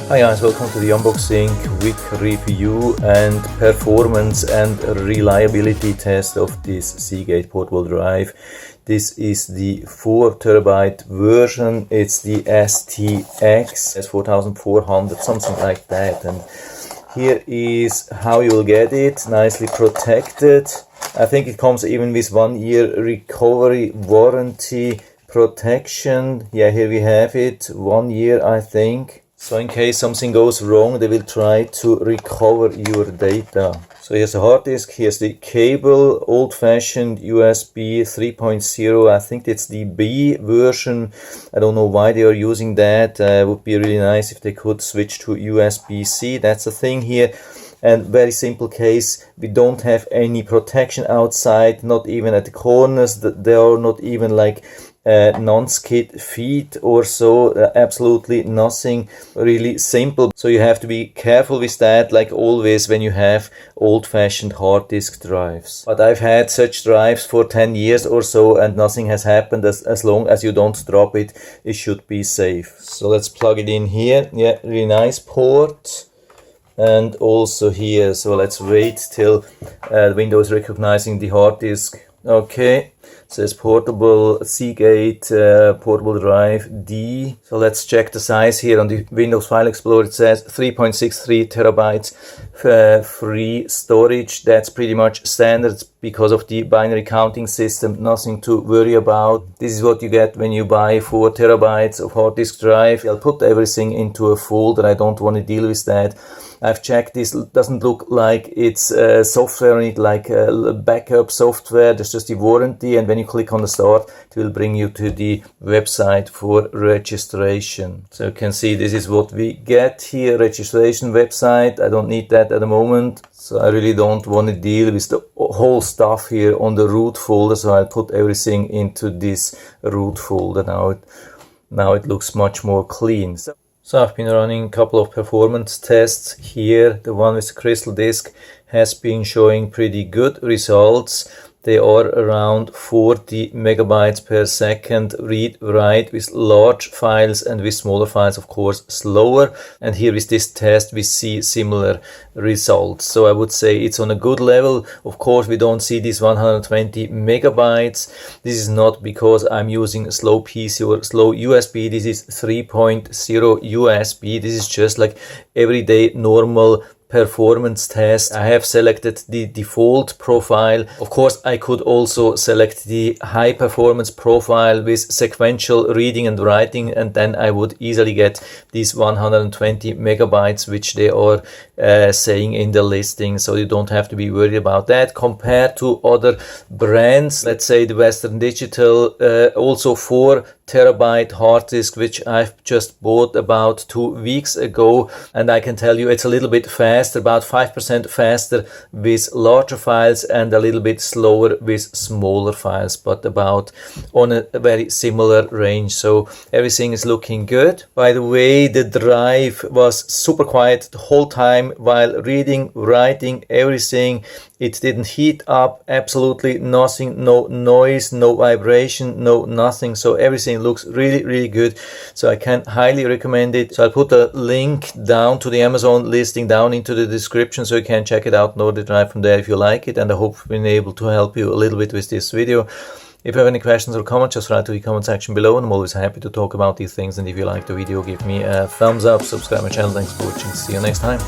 Hi guys, welcome to the unboxing, quick review and performance and reliability test of this Seagate portable drive. This is the 4TB version. It's the STGX4000400, something like that. And here is how you'll get it, nicely protected. I think it comes even with 1 year recovery warranty protection. Yeah, here we have it, 1 year I think. So in case something goes wrong, they will try to recover your data. So here's a hard disk, here's the cable, old-fashioned USB 3.0, I think it's the B version. I don't know why they are using that. Would be really nice if they could switch to USB-C, that's the thing here. And very simple case, we don't have any protection outside, not even at the corners. There are not even like non-skid feet or so, absolutely nothing, really simple. So you have to be careful with that, like always when you have old-fashioned hard disk drives. But I've had such drives for 10 years or so and nothing has happened. As long as you don't drop it, it should be safe. So let's plug it in here. Yeah, really nice port. And also here, so let's wait till Windows recognizing the hard disk. Okay, it says portable Seagate portable drive D. So let's check the size here on the Windows File Explorer. It says 3.63 terabytes free storage. That's pretty much standard because of the binary counting system. Nothing to worry about. This is what you get when you buy 4 terabytes of hard disk drive. I'll put everything into a folder. I don't want to deal with that. I've checked, this doesn't look like it's software on it, like backup software. There's just the warranty, and when you click on the start, it will bring you to the website for registration. So you can see this is what we get here, registration website. I don't need that at the moment, so I really don't want to deal with the whole stuff here on the root folder, so I'll put everything into this root folder. Now it looks much more clean. So I've been running a couple of performance tests here. The one with the crystal disk has been showing pretty good results. They are around 40 megabytes per second read-write with large files, and with smaller files of course slower. And here with this test we see similar results. So I would say it's on a good level. Of course we don't see these 120 megabytes. This is not because I'm using slow PC or slow USB. This is 3.0 USB. This is just like everyday normal performance test. I have selected the default profile. Of course, I could also select the high performance profile with sequential reading and writing, and then I would easily get these 120 megabytes, which they are saying in the listing. So you don't have to be worried about that. Compared to other brands, let's say the Westerm Digital, also 4 terabyte hard disk, which I've just bought about 2 weeks ago, and I can tell you it's a little bit faster, about 5% faster with larger files and a little bit slower with smaller files, but about on a very similar range. So everything is looking good. By the way, the drive was super quiet the whole time while reading, writing, everything. It didn't heat up, absolutely nothing, no noise, no vibration, no nothing. So everything looks really good. So I can highly recommend it. So I'll put a link down to the Amazon listing down into the description, so you can check it out, order the drive from there if you like it. And I hope I've been able to help you a little bit with this video. If you have any questions or comments, just write to the comment section below, and I'm always happy to talk about these things. And if you like the video, give me a thumbs up, subscribe my channel. Thanks for watching. See you next time.